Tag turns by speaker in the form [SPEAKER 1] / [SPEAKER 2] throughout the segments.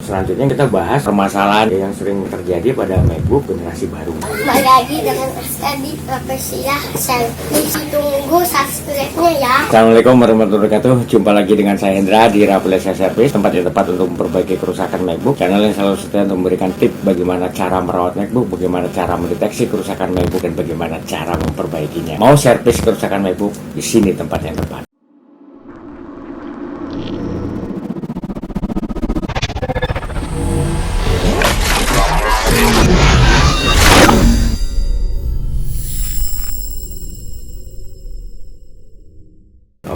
[SPEAKER 1] Selanjutnya kita bahas permasalahan yang sering terjadi pada MacBook generasi baru.
[SPEAKER 2] Kembali lagi dengan Aska di Profesia Selfie. Tunggu subscribe-nya ya.
[SPEAKER 1] Assalamualaikum warahmatullahi wabarakatuh. Jumpa lagi dengan saya Hendra di Rafflesia Service, tempat yang tepat untuk memperbaiki kerusakan MacBook. Channel yang selalu setia untuk memberikan tips bagaimana cara merawat MacBook, bagaimana cara mendeteksi kerusakan MacBook, dan bagaimana cara memperbaikinya. Mau servis kerusakan MacBook? Di sini tempat yang tepat.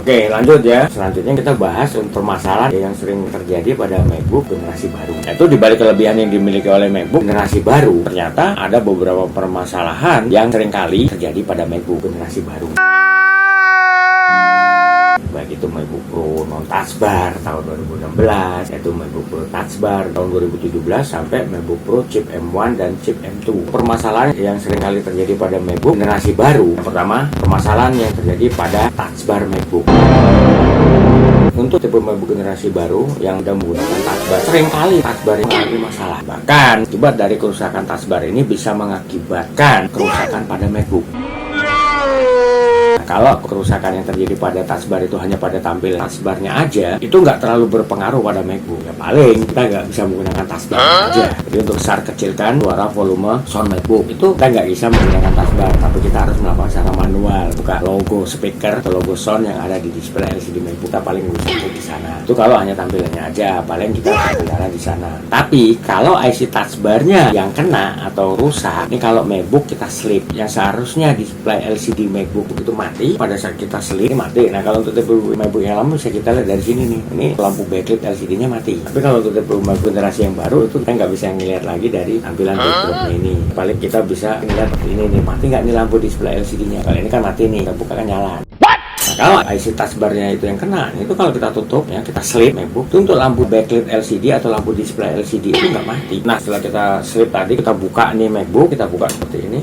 [SPEAKER 1] Oke, lanjut ya. Selanjutnya kita bahas permasalahan yang sering terjadi pada MacBook generasi baru. Yaitu dibalik kelebihan yang dimiliki oleh MacBook generasi baru, ternyata ada beberapa permasalahan yang seringkali terjadi pada MacBook generasi baru. Baik itu MacBook Pro non-touch bar tahun 2016, yaitu MacBook Pro Touch Bar tahun 2017, sampai MacBook Pro chip M1 dan chip M2. Permasalahan yang seringkali terjadi pada MacBook generasi baru. Yang pertama, permasalahan yang terjadi pada touch bar MacBook. Untuk tipe MacBook generasi baru yang sudah menggunakan touch bar, seringkali touch bar ini mengalami masalah. Bahkan, akibat dari kerusakan touch bar ini bisa mengakibatkan kerusakan pada MacBook. Kalau kerusakan yang terjadi pada touch bar itu hanya pada tampil touch barnya aja, itu nggak terlalu berpengaruh pada MacBook. Ya paling kita nggak bisa menggunakan touch bar aja. Jadi untuk besar kecilkan suara volume sound MacBook itu kita nggak bisa menggunakan touch bar, tapi kita harus melakukan secara manual. Buka logo speaker atau logo sound yang ada di display LCD MacBook, kita paling bisa di sana. Itu kalau hanya tampilannya aja, paling kita berkendara di sana. Tapi kalau IC touch barnya yang kena atau rusak, ini kalau MacBook kita sleep, yang seharusnya display LCD MacBook itu mati, pada saat kita sleep mati. Nah, kalau untuk tipe MacBook yang lama bisa kita lihat dari sini nih, ini lampu backlit LCD-nya mati. Tapi kalau untuk tipe MacBook generasi yang baru itu kita nggak bisa ngelihat lagi dari tampilan background ini. Paling kita bisa ngelihat ini nih, mati nggak nih lampu display LCD-nya. Kalau ini kan mati nih, kita buka kan nyala. Nah, kalau IC touch bar-nya itu yang kena, itu kalau kita tutup ya, kita sleep MacBook, itu untuk lampu backlit LCD atau lampu display LCD itu nggak mati. Nah, setelah kita sleep tadi, kita buka nih MacBook, kita buka seperti ini,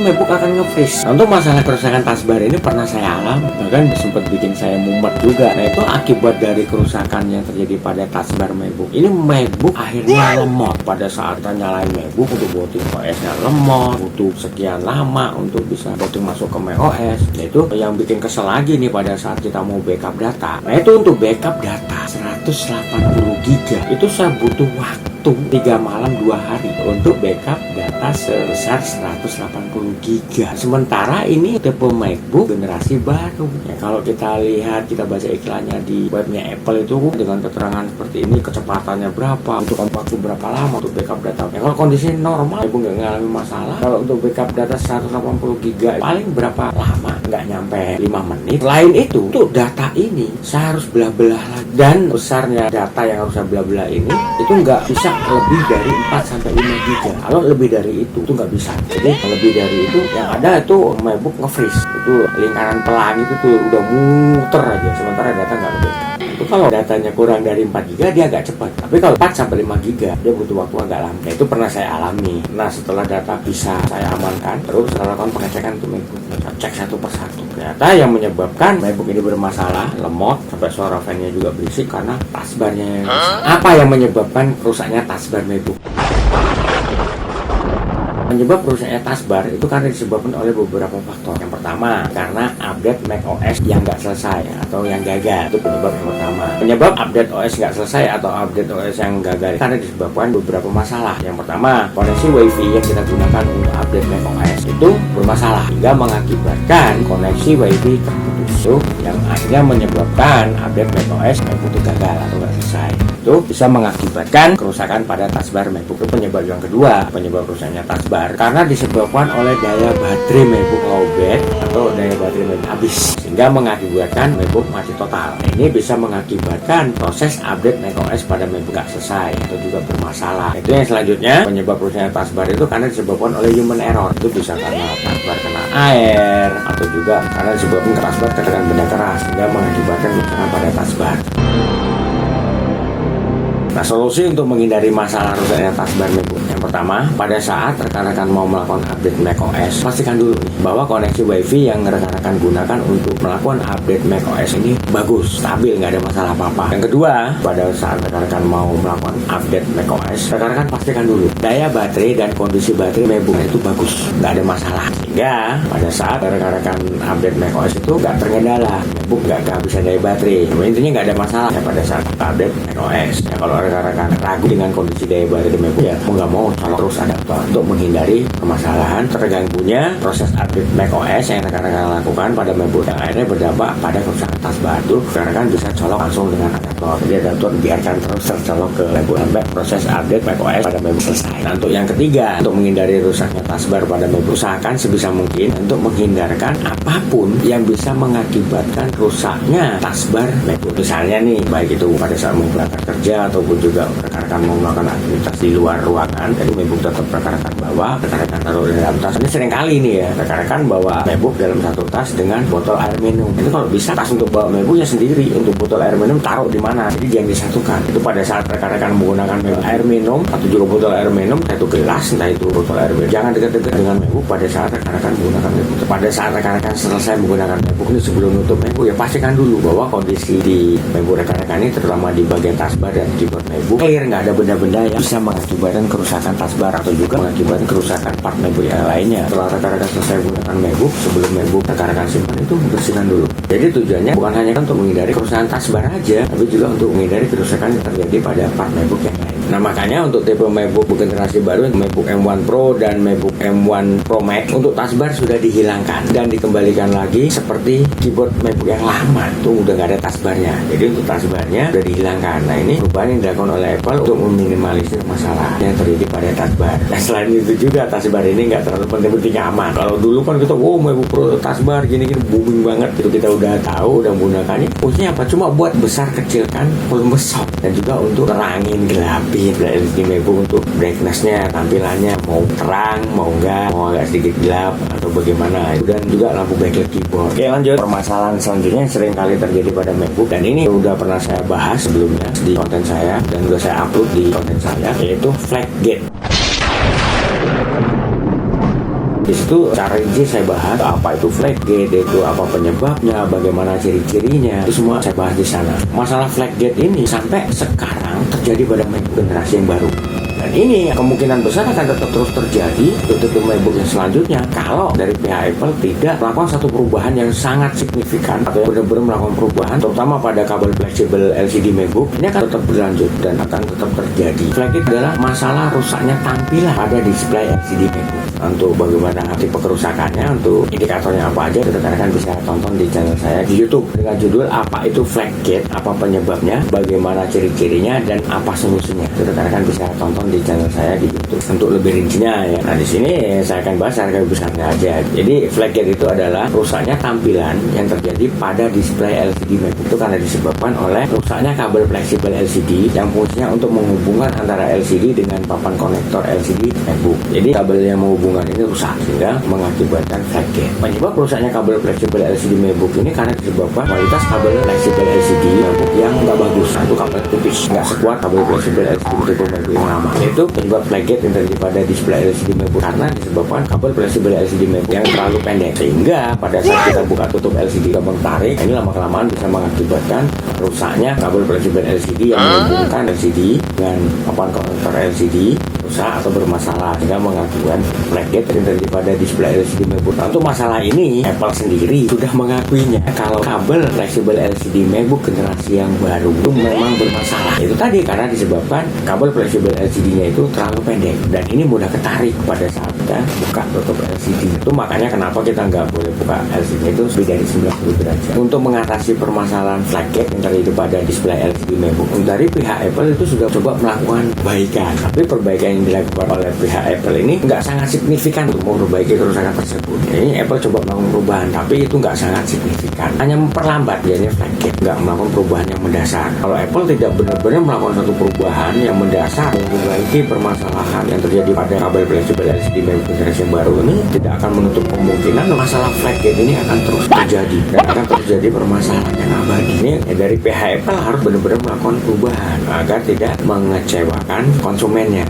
[SPEAKER 1] MacBook akan nge-freeze. Nah, untuk masalah kerusakan touch bar ini pernah saya alami, bahkan sempat bikin saya mumet juga. Nah, itu akibat dari kerusakan yang terjadi pada touch bar MacBook. Ini MacBook akhirnya lemot pada saat kita nyalain MacBook, untuk booting OS-nya lemot, butuh sekian lama untuk bisa booting masuk ke macOS. Nah, itu yang bikin kesel lagi nih pada saat kita mau backup data. Nah, itu untuk backup data 180 GB itu saya butuh waktu 3 malam 2 hari untuk backup data sebesar 180 GB. Sementara ini tipe MacBook generasi baru. Ya, kalau kita lihat, kita baca iklannya di webnya Apple itu dengan keterangan seperti ini, kecepatannya berapa, untuk waktu berapa lama untuk backup data. Ya, kalau kondisi normal, ibu nggak mengalami masalah. Kalau untuk backup data 180 GB paling berapa lama? Nggak nyampe 5 menit. Lain itu, untuk data ini saya harus belah-belah lagi. Dan besarnya data yang harus saya belah-belah ini itu nggak bisa lebih dari 4-5 GB. Kalau lebih dari itu nggak bisa. Jadi lebih dari itu yang ada itu MacBook nge-freeze. Itu lingkaran pelangi itu tuh udah muter aja, sementara data nggak lebih. Itu kalau datanya kurang dari 4 GB dia agak cepat. Tapi kalau 4-5 GB dia butuh waktu agak lama. Nah, itu pernah saya alami. Nah, setelah data bisa saya amankan, terus saya lakukan pengecekan untuk MacBook. Saya cek satu persatu. Ternyata yang menyebabkan MacBook ini bermasalah, lemot, sampai suara fan-nya juga berisik karena touch bar-nya yang rusak. Apa yang menyebabkan rusaknya touch bar MacBook? Penyebab rusaknya touch bar itu karena disebabkan oleh beberapa faktor. Yang pertama, karena update macOS yang nggak selesai atau yang gagal. Itu penyebab yang pertama. Penyebab update OS nggak selesai atau update OS yang gagal karena disebabkan beberapa masalah. Yang pertama, koneksi WiFi yang kita gunakan untuk update macOS itu bermasalah hingga mengakibatkan koneksi WiFi terputus. Itu yang akhirnya menyebabkan update macOS MacBook itu gagal atau nggak selesai. Itu bisa mengakibatkan kerusakan pada touch bar MacBook. Itu penyebab yang kedua, penyebab rusaknya touch bar karena disebabkan oleh daya baterai MacBook lowbat atau daya baterai MacBook habis, sehingga mengakibatkan MacBook mati total. Ini bisa mengakibatkan proses update macOS pada MacBook nggak selesai atau juga bermasalah. Itu yang selanjutnya, penyebab rusaknya touch bar itu karena disebabkan oleh human error. Itu bisa karena touch bar kena air atau juga karena disebabkan keras bar tekan benda keras, sehingga mengakibatkan kerusakan pada touch bar. Nah, solusi untuk menghindari masalah rusaknya taskbar MacBook. Yang pertama, pada saat rekan-rekan mau melakukan update macOS, pastikan dulu nih bahwa koneksi WiFi yang rekan-rekan gunakan untuk melakukan update macOS ini bagus, stabil, nggak ada masalah apa-apa. Yang kedua, pada saat rekan-rekan mau melakukan update macOS, rekan-rekan pastikan dulu daya baterai dan kondisi baterai MacBook itu bagus, nggak ada masalah. Sehingga pada saat rekan-rekan update macOS itu nggak terkendala, MacBook nggak kehabisan daya baterai. Intinya nggak ada masalah ya pada saat update macOS. Ya, kalau rekan-rekan ragu dengan kondisi daya baterai MacBook, ya mau nggak mau colok terus adaptor untuk menghindari permasalahan terganggunya proses update macOS yang rekan-rekan lakukan pada MacBook yang akhirnya berdampak pada kerusakan taskbar. Itu rekan-rekan bisa colok langsung dengan adaptor. Jadi adaptor biarkan terus tercolok ke MacBook sampai proses update macOS pada MacBook selesai. Nah, untuk yang ketiga, untuk menghindari rusaknya taskbar pada MacBook, usahakan sebisa mungkin untuk menghindarkan apapun yang bisa mengakibatkan rusaknya taskbar MacBook. Misalnya nih, baik itu pada saat mau berangkat kerja ataupun juga rekan-rekan mau melakukan aktivitas di luar ruangan, jadi MacBook tetap rekan-rekan bawa, rekan-rekan taruh di dalam tas. Ini sering kali nih ya, rekan-rekan bawa MacBook dalam satu tas dengan botol air minum. Itu kalau bisa tas untuk bawa MacBooknya sendiri, untuk botol air minum taruh di mana, jadi jangan disatukan. Itu pada saat rekan-rekan menggunakan MacBook air minum atau juga botol air minum, entah itu gelas, entah itu botol air minum, jangan dekat-dekat dengan MacBook pada saat rekan-rekan menggunakan MacBook. Pada saat rekan-rekan selesai menggunakan MacBook ini, sebelum nutup MacBook, ya pastikan dulu bahwa kondisi di MacBook rekan-rekan ini, terutama di bagian taskbar dan keyboard MacBook, clear, nggak ada benda-benda yang bisa mengakibatkan kerusakan taskbar atau juga mengakibatkan kerusakan part MacBook yang lainnya. Setelah rekan-rekan selesai menggunakan MacBook, sebelum MacBook rekan-rekan simpan itu bersihkan dulu. Jadi tujuannya bukan hanya untuk menghindari kerusakan taskbar aja, tapi juga untuk menghindari kerusakan yang terjadi pada part MacBook yang lain. Nah, makanya untuk tipe MacBook generasi baru, MacBook M1 Pro dan MacBook M1 Pro Max, untuk taskbar sudah dihilangkan dan dikembalikan lagi seperti keyboard MacBook yang lama, itu udah nggak ada taskbarnya. Jadi untuk taskbarnya sudah dihilangkan. Nah, ini perubahan yang dilakukan oleh Apple untuk meminimalisir masalah yang terjadi pada taskbar. Dan selain itu juga taskbar ini nggak terlalu penting-penting aman. Kalau dulu kan kita, MacBook Pro taskbar gini-gini booming banget, itu kita udah tahu, udah menggunakannya. Fungsinya apa? Cuma buat besar kecilkan volume sound dan juga untuk terangin, gelapin LCD MacBook untuk brightness-nya, tampilannya mau terang, mau enggak, mau agak sedikit gelap atau bagaimana. Dan juga lampu backlight keyboard. Oke, lanjut. Permasalahan selanjutnya yang sering kali terjadi pada MacBook, dan ini udah pernah saya bahas sebelumnya di konten saya dan udah saya upload di konten saya, yaitu flag gate. Di situ secara rinci saya bahas apa itu flag gate, itu apa penyebabnya, bagaimana ciri-cirinya, itu semua saya bahas di sana. Masalah flag gate ini sampai sekarang terjadi pada MacBook generasi yang baru. Dan ini kemungkinan besar akan tetap terus terjadi untuk MacBook yang selanjutnya kalau dari pihak Apple tidak melakukan satu perubahan yang sangat signifikan atau yang benar-benar melakukan perubahan, terutama pada kabel fleksibel LCD MacBook. Ini akan tetap berlanjut dan akan tetap terjadi. Flag gate adalah masalah rusaknya tampilan pada display LCD MacBook. Untuk bagaimana tipe kerusakannya, untuk indikatornya apa aja, rekan-rekan bisa tonton di channel saya di YouTube dengan judul apa itu flag gate, apa penyebabnya, bagaimana ciri-cirinya, dan apa solusinya. Rekan-rekan bisa tonton di channel saya di YouTube untuk lebih rincinya ya. Nah, di sini saya akan bahas harga besarnya aja. Jadi flag gate itu adalah rusaknya tampilan yang terjadi pada display LCD MacBook. Itu karena disebabkan oleh rusaknya kabel fleksibel LCD yang fungsinya untuk menghubungkan antara LCD dengan papan konektor LCD MacBook. Jadi kabel yang menghubungkan ini rusak sehingga mengakibatkan flag gate. Penyebab rusaknya kabel fleksibel LCD MacBook ini karena disebabkan kualitas kabel fleksibel LCD MacBook yang nggak bagus. Nah, itu kabel tipis, nggak sekuat kabel fleksibel LCD tipe MacBook yang lama. Itu penyebab flag gate yang terjadi pada display LCD MacBook karena disebabkan kabel fleksibel LCD MacBook yang terlalu pendek, sehingga pada saat kita buka tutup LCD gampang tarik, ini lama-kelamaan bisa mengakibatkan rusaknya kabel fleksibel LCD yang menghubungkan LCD dengan papan konektor LCD rusak atau bermasalah sehingga mengakibatkan flag gate yang terjadi pada display LCD MacBook. Nah, untuk masalah ini Apple sendiri sudah mengakuinya kalau kabel fleksibel LCD MacBook generasi yang baru itu memang bermasalah. Itu tadi karena disebabkan kabel fleksibel LCD-nya itu terlalu pendek dan ini mudah ketarik pada saat kita buka tutup LCD. Itu makanya kenapa kita nggak boleh buka LCD itu lebih dari 90 derajat. Untuk mengatasi permasalahan flag gate yang terjadi pada display LCD MacBook, dari pihak Apple itu sudah coba melakukan perbaikan, tapi perbaikan yang dilakukan oleh pihak Apple ini nggak sangat signifikan untuk memperbaiki kerusakan tersebut. Ini Apple coba melakukan perubahan, tapi itu nggak sangat signifikan, hanya memperlambat dia flaggate, nggak melakukan perubahan yang mendasar. Kalau Apple tidak benar-benar melakukan satu perubahan yang mendasar memperbaiki permasalahan yang terjadi pada kabel fleksibel LCD MacBook generasi yang baru ini, tidak akan menutup kemungkinan masalah flaggate ini akan terus terjadi dan akan terjadi permasalahan yang abadi. Ini dari pihak Apple harus benar-benar melakukan perubahan agar tidak mengecewakan konsumennya.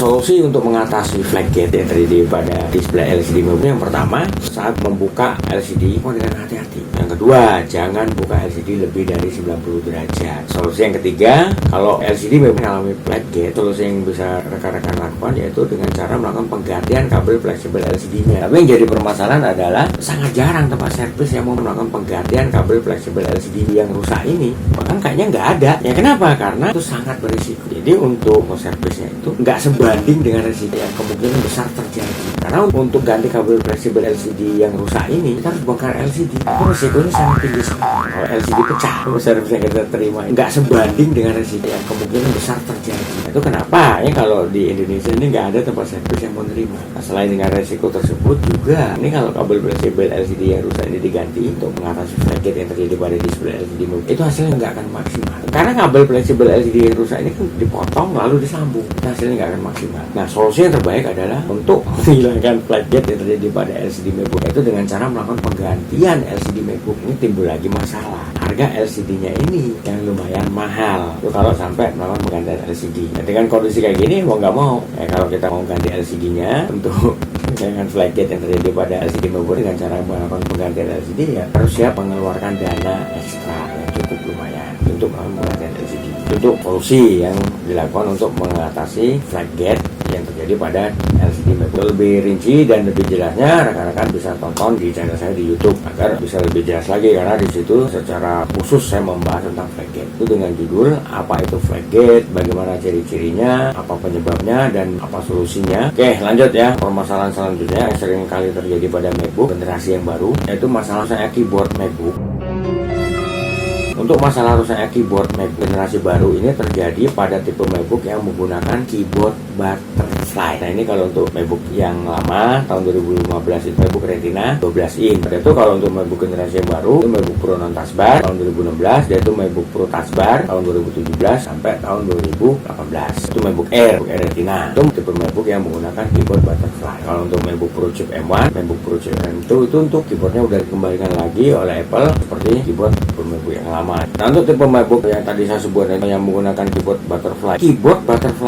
[SPEAKER 1] Solusi untuk mengatasi flaggate yang terjadi pada display LCD MacBook yang pertama, saat membuka LCD dengan hati-hati. Yang kedua, jangan buka LCD lebih dari 90 derajat. Solusi yang ketiga, kalau LCD mengalami flaggate, solusi yang bisa rekan-rekan lakukan yaitu dengan cara melakukan penggantian kabel fleksibel LCD-nya. Tapi yang jadi permasalahan adalah sangat jarang tempat servis yang mau melakukan penggantian kabel fleksibel LCD yang rusak ini. Bahkan kayaknya nggak ada. Ya kenapa? Karena itu sangat berisiko. Jadi untuk servisnya itu nggak sebanding dengan resiko yang kemungkinan besar terjadi. Karena untuk ganti kabel fleksibel LCD yang rusak ini, kita harus bongkar LCD. Itu resikonya sangat tinggi sekali. Kalau LCD pecah, servis yang kita terima nggak sebanding dengan resiko yang kemungkinan besar terjadi. Itu kenapa? Ya kalau di Indonesia ini nggak ada tempat servis yang menerima. Nah, selain dengan resiko tersebut juga, ini kalau kabel fleksibel LCD yang rusak ini diganti untuk mengatasi flaggate yang terjadi pada display LCD itu hasilnya nggak akan maksimal. Karena kabel fleksibel LCD yang rusak ini kan dipotong lalu disambung, hasilnya nggak akan maksimal. Nah, solusi yang terbaik adalah untuk menghilangkan flaggate yang terjadi pada LCD MacBook itu dengan cara melakukan penggantian LCD MacBook. Ini timbul lagi masalah. Harga LCD-nya ini yang lumayan mahal. Itu kalau sampai melakukan penggantian LCD. Nah, dengan kondisi kayak gini mau nggak mau, kalau kita mau ganti LCD-nya untuk dengan flaggate yang terjadi pada LCD MacBook dengan cara melakukan penggantian LCD, ya harus siap mengeluarkan dana ekstra yang cukup lumayan untuk melakukan penggantian LCD. Untuk solusi yang dilakukan untuk mengatasi flaggate yang terjadi pada LCD MacBook. Lebih rinci dan lebih jelasnya rekan-rekan bisa tonton di channel saya di YouTube agar bisa lebih jelas lagi, karena di situ secara khusus saya membahas tentang flaggate itu dengan judul apa itu flaggate, bagaimana ciri-cirinya, apa penyebabnya dan apa solusinya. Oke, lanjut ya. Permasalahan selanjutnya yang sering kali terjadi pada MacBook generasi yang baru yaitu masalah rusaknya keyboard MacBook. Untuk masalah rusaknya keyboard MacBook generasi baru ini terjadi pada tipe MacBook yang menggunakan keyboard butterfly. Nah, ini kalau untuk MacBook yang lama tahun 2015 itu MacBook Retina 12 inch. Itu kalau untuk MacBook generasi yang baru itu MacBook Pro non touch bar tahun 2016, yaitu MacBook Pro touch bar tahun 2017 sampai tahun 2018. Itu MacBook Air Retina. Itu tipe MacBook yang menggunakan keyboard butterfly. Kalau untuk MacBook Pro chip M1, MacBook Pro chip M2 itu untuk keyboardnya udah dikembalikan lagi oleh Apple seperti keyboard MacBook yang lama. Nah, untuk tipe MacBook yang tadi saya sebut yang menggunakan keyboard butterfly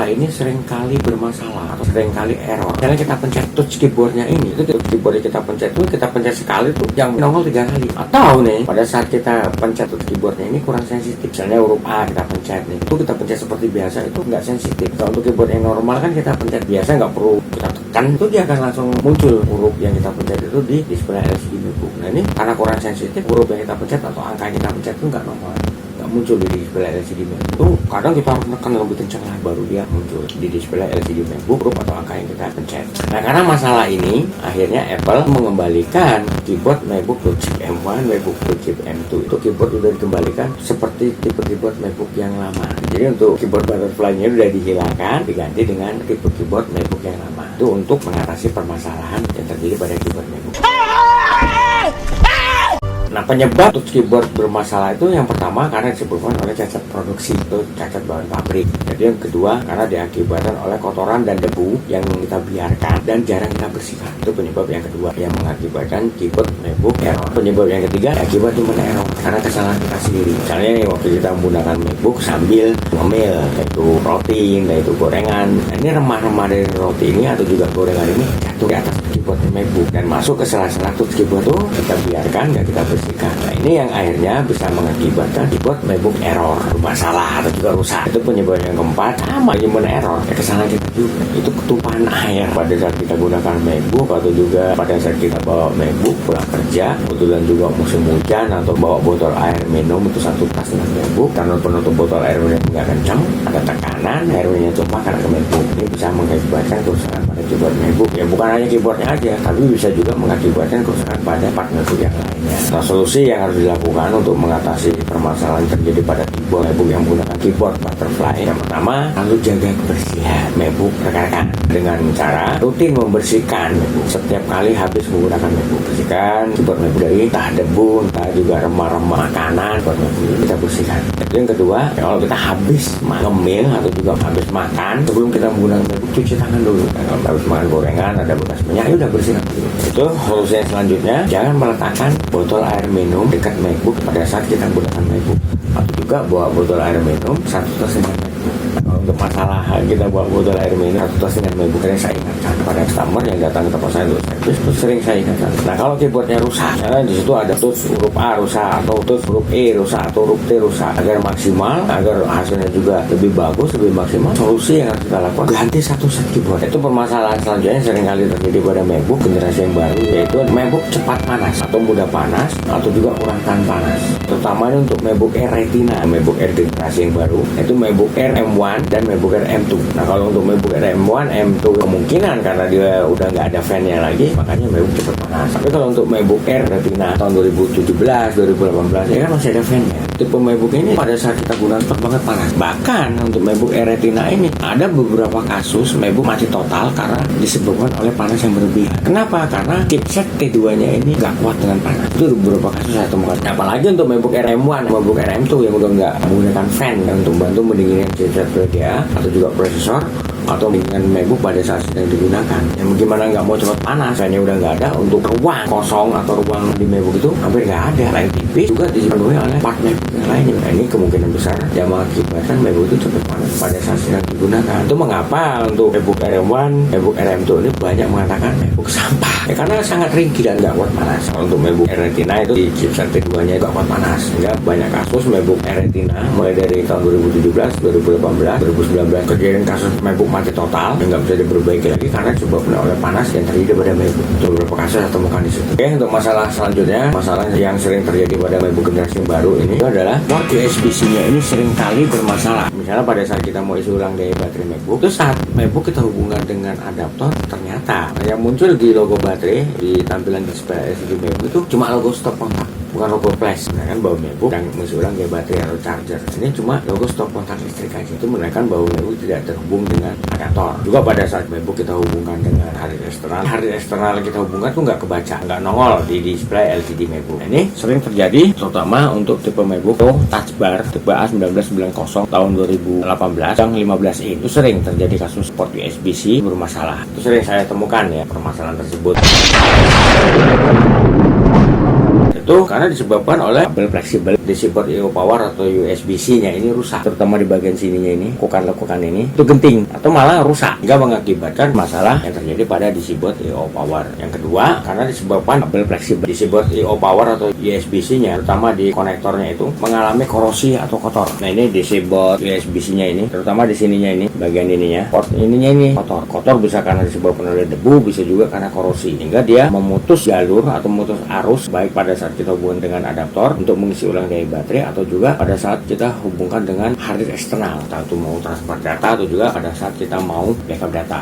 [SPEAKER 1] ini seringkali bermasalah atau seringkali error. Karena kita pencet touch keyboardnya ini, itu keyboard yang kita pencet sekali tuh yang nongol 3 kali. Atau nih pada saat kita pencet touch keyboardnya ini kurang sensitif. Misalnya huruf A kita pencet nih, itu kita pencet seperti biasa itu nggak sensitif. Kalau untuk keyboard yang normal kan kita pencet biasa nggak perlu kita tekan, itu dia akan langsung muncul huruf yang kita pencet itu di display LCD MacBook. Nah, ini karena kurang sensitif, huruf yang kita pencet atau angka yang kita pencet itu nggak normal, nggak muncul di display LCD MacBook. Itu kadang kita harus tekan lebih kencang lah baru dia muncul di display LCD MacBook huruf atau angka yang kita pencet. Nah, karena masalah ini akhirnya Apple mengembalikan keyboard MacBook Pro chip M1, MacBook Pro chip M2 itu keyboard udah dikembalikan seperti tipe keyboard MacBook yang lama. Jadi untuk keyboard butterfly-nya udah dihilangkan, diganti dengan tipe keyboard MacBook yang lama. Itu untuk mengatasi permasalahan yang terjadi pada keyboard MacBook. Nah, penyebab touch keyboard bermasalah itu yang pertama karena disebabkan oleh cacat produksi atau cacat bawaan pabrik. Jadi yang kedua karena diakibatkan oleh kotoran dan debu yang kita biarkan dan jarang kita bersihkan. Itu penyebab yang kedua yang mengakibatkan keyboard MacBook error. Penyebab yang ketiga akibat human error karena kesalahan kita sendiri. Misalnya waktu kita menggunakan MacBook sambil ngemil, yaitu roti, yaitu gorengan. Nah, ini remah-remah dari roti ini atau juga gorengan ini jatuh di atas keyboard MacBook dan masuk ke sela-sela touch keyboard itu kita biarkan dan kita bersihkan. Nah, ini yang akhirnya bisa mengakibatkan keyboard MacBook error, bermasalah atau juga rusak. Itu penyebab yang keempat sama human error. Kesalahan kita juga itu ketumpahan air pada saat kita gunakan MacBook atau juga pada saat kita bawa MacBook pulang kerja, kebetulan juga musim hujan atau bawa botol air minum itu satu tas dengan MacBook karena penutup botol air minum nggak kencang, ada tekanan air minumnya tumpah karena ke MacBook. Ini bisa mengakibatkan kerusakan pada keyboard MacBook. Ya bukan hanya keyboardnya aja, tapi bisa juga mengakibatkan kerusakan pada part MacBook yang lainnya. Nah, solusi yang harus dilakukan untuk mengatasi permasalahan terjadi pada keyboard MacBook yang menggunakan keyboard butterfly, yang pertama harus jaga kebersihan MacBook rekan-rekan dengan cara rutin membersihkan MacBook. Setiap kali habis menggunakan MacBook, bersihkan keyboard MacBook dari entah debu, entah juga remah-remah makanan buat MacBook, kita bersihkan. Itu yang kedua, ya, kalau kita habis ngemil atau juga habis makan, sebelum kita menggunakan MacBook, cuci tangan dulu. Nah, kalau habis makan gorengan ada bekas minyak, ya udah bersihkan dulu. Itu solusi yang selanjutnya, jangan meletakkan botol air minum dekat MacBook pada saat kita menggunakan MacBook, atau juga bawa botol air minum satu tas dengan MacBook. Nah, untuk masalah kita bawa botol air minum satu tas dengan MacBook, yang saya ingatkan pada customer yang datang ke tempat saya untuk servis, itu sering saya ingatkan. Nah, kalau keyboardnya rusak, karena di situ ada tulis huruf A rusak, atau tulis huruf E rusak, atau huruf T rusak, agar maksimal, agar hasilnya juga lebih bagus, lebih maksimal, solusi yang harus kita lakukan, ganti satu set keyboard. Itu permasalahan selanjutnya yang sering kali terjadi pada MacBook generasi yang baru, yaitu MacBook cepat panas atau mudah panas, atau juga kurang tahan panas. Terutama ini untuk MacBook Air Retina, MacBook Air generasi yang baru, yaitu MacBook Air M1 dan MacBook Air M2. Nah, kalau untuk MacBook Air M1, M2 kemungkinan karena dia udah nggak ada fan-nya lagi, makanya MacBook cepat panas. Tapi kalau untuk MacBook Air Retina tahun 2017, 2018, ya kan masih ada fan-nya. Tipe MacBook ini pada saat kita gunakan cepat banget panas. Bahkan untuk MacBook Air Retina ini ada beberapa kasus MacBook mati total karena disebabkan oleh panas yang berlebihan. Kenapa? Karena chipset T2-nya ini nggak kuat dengan panas. Itu beberapa kasus saya temukan. Apalagi untuk MacBook Air M1, MacBook Air M2 yang udah nggak menggunakan fan untuk bantu mendinginkan chipset VGA atau juga prosesor, atau dengan MacBook pada saat sedang digunakan. Yang gimana nggak mau cepat panas, fan-nya udah nggak ada, untuk ruang kosong atau ruang di MacBook itu hampir nggak ada. Lain tipis juga dipenuhi oleh part MacBook yang lainnya. Nah, ini kemungkinan besar yang mengakibatkan MacBook itu cepat panas pada saat sedang digunakan. Itu mengapa untuk MacBook Air M1, MacBook Air M2 ini banyak mengatakan MacBook sampah. Ya, karena sangat ringkih dan nggak kuat panas. Kalau untuk MacBook Air Retina itu di chipset T2-nya nggak kuat panas. Sehingga banyak kasus MacBook Air Retina mulai dari tahun 2017, 2018, 2019 kejadian kasus MacBook mati total yang nggak bisa diperbaiki lagi karena disebabkan oleh panas yang terjadi pada MacBook. Itu beberapa kasus saya temukan di situ. Oke, untuk masalah selanjutnya, masalah yang sering terjadi pada MacBook generasi yang baru ini adalah port USB-C-nya ini sering kali bermasalah. Misalnya pada saat kita mau isi ulang daya baterai MacBook, itu saat MacBook kita hubungkan dengan adaptor, ternyata yang muncul di logo baterai di tampilan display LCD MacBook itu cuma logo stop kontak, bukan logo flash. Menandakan bahwa MacBook yang mengisi ulang daya baterai atau charger. Ini cuma logo stop kontak listrik aja. Itu menandakan bahwa MacBook tidak terhubung dengan adaptor. Juga pada saat MacBook kita hubungkan dengan hard disk eksternal yang kita hubungkan tuh nggak kebaca, nggak nongol di display LCD MacBook. Nah, ini sering terjadi terutama untuk tipe MacBook Touch Bar tipe A1990 tahun 2018 yang 15 in. Itu sering terjadi kasus port USB-C bermasalah. Itu sering saya temukan ya permasalahan tersebut. Itu karena disebabkan oleh kabel fleksibel di support IO power atau USB-C-nya ini rusak, terutama di bagian sininya ini, lekukan ini itu genting atau malah rusak, hingga mengakibatkan masalah yang terjadi pada disibot IO power. Yang kedua, karena disebabkan kabel fleksibel disibot IO power atau USB-C-nya, terutama di konektornya itu mengalami korosi atau kotor. Nah, ini disibot USB-C-nya ini, terutama di sininya ini, bagian ininya, port ininya ini kotor bisa karena disebabkan oleh debu, bisa juga karena korosi, hingga dia memutus jalur atau memutus arus baik pada saat kita hubungkan dengan adaptor untuk mengisi ulang daya baterai, atau juga pada saat kita hubungkan dengan hard disk eksternal, entah itu mau transfer data atau juga pada saat kita mau backup data.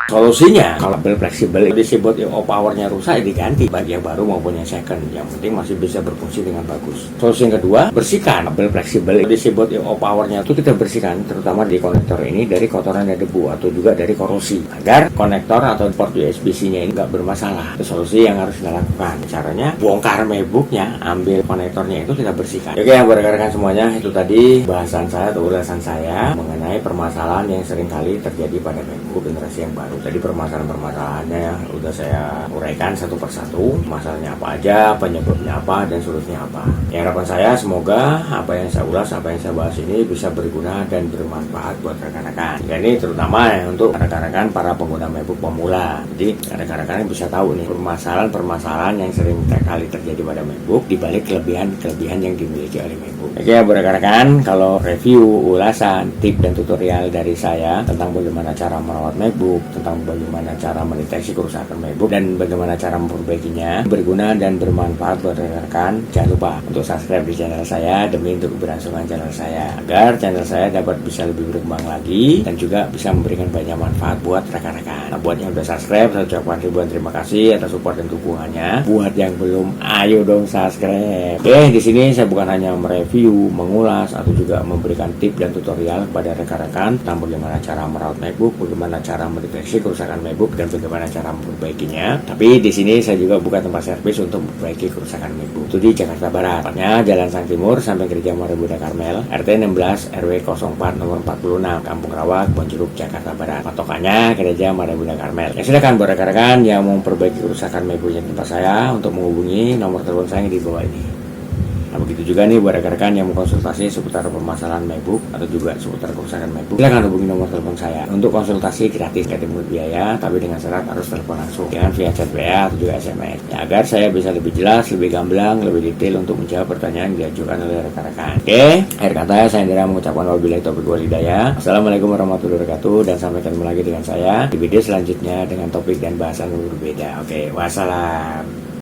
[SPEAKER 1] Solusinya, kalau kabel fleksibel disebut IO powernya rusak, diganti baik yang baru maupun yang second. Yang penting masih bisa berfungsi dengan bagus. Solusi yang kedua, bersihkan kabel fleksibel disebut IO powernya itu kita bersihkan, terutama di konektor ini dari kotoran dan debu atau juga dari korosi, agar konektor atau port USB-C-nya ini nggak bermasalah. Itu solusi yang harus kita lakukan. Caranya, bongkar MacBook-nya, ambil konektornya itu kita bersihkan. Oke, yang rekan-rekan semuanya, itu tadi bahasan saya atau ulasan saya mengenai permasalahan yang sering kali terjadi pada MacBook generasi yang baru. Tadi permasalahan-permasalahannya udah saya uraikan satu persatu, masalahnya apa aja, penyebabnya apa, dan solusinya apa. Ya, harapan saya semoga apa yang saya ulas, apa yang saya bahas ini bisa berguna dan bermanfaat buat rekan-rekan. Ya, ini terutama ya, untuk rekan-rekan para pengguna MacBook pemula. Jadi rekan-rekan bisa tahu nih permasalahan-permasalahan yang sering kali terjadi pada MacBook dibalik kelebihan-kelebihan yang dimiliki oleh MacBook. Oke ya rekan-rekan, kalau review, ulasan, tip dan tutorial dari saya tentang bagaimana cara merawat MacBook, tentang tentang bagaimana cara mendeteksi kerusakan MacBook dan bagaimana cara memperbaikinya, berguna dan bermanfaat buat rekan-rekan. Jangan lupa untuk subscribe di channel saya demi untuk keberlangsungan channel saya, agar channel saya dapat bisa lebih berkembang lagi dan juga bisa memberikan banyak manfaat buat rekan-rekan. Nah, buat yang udah subscribe, saya ucapkan ribuan terima kasih atas support dan dukungannya. Buat yang belum, ayo dong subscribe. Oke, di sini saya bukan hanya mereview, mengulas atau juga memberikan tips dan tutorial kepada rekan-rekan tentang bagaimana cara merawat MacBook, bagaimana cara mendeteksi kerusakan MacBook dan bagaimana cara memperbaikinya. Tapi di sini saya juga buka tempat servis untuk memperbaiki kerusakan MacBook. Itu di Jakarta Barat, tepatnya Jalan Sang Timur sampai Gereja Muara Bunda Karmel, RT 16 RW 04 nomor 46, Kampung Rawa, Kebonjeruk, Jakarta Barat. Patokannya Gereja Muara Bunda Karmel. Ya, silakan buat rekan-rekan yang mau memperbaiki kerusakan MacBooknya tempat saya untuk menghubungi nomor telepon saya yang di bawah ini. Nah, begitu juga nih buat rekan-rekan yang mau konsultasi seputar permasalahan MacBook atau juga seputar kerusakan MacBook, silakan hubungi nomor telepon saya. Untuk konsultasi gratis, tidak dipungut biaya, tapi dengan syarat harus telepon langsung, jangan via chat WA atau juga SMS. Ya, agar saya bisa lebih jelas, lebih gamblang, lebih detail untuk menjawab pertanyaan yang diajukan oleh rekan-rekan. Oke, akhir kata saya Indra mengucapkan wabillahi taufiq wal hidayah. Assalamualaikum warahmatullahi wabarakatuh, dan sampai ketemu lagi dengan saya di video selanjutnya dengan topik dan bahasan yang berbeda. Oke, wassalam.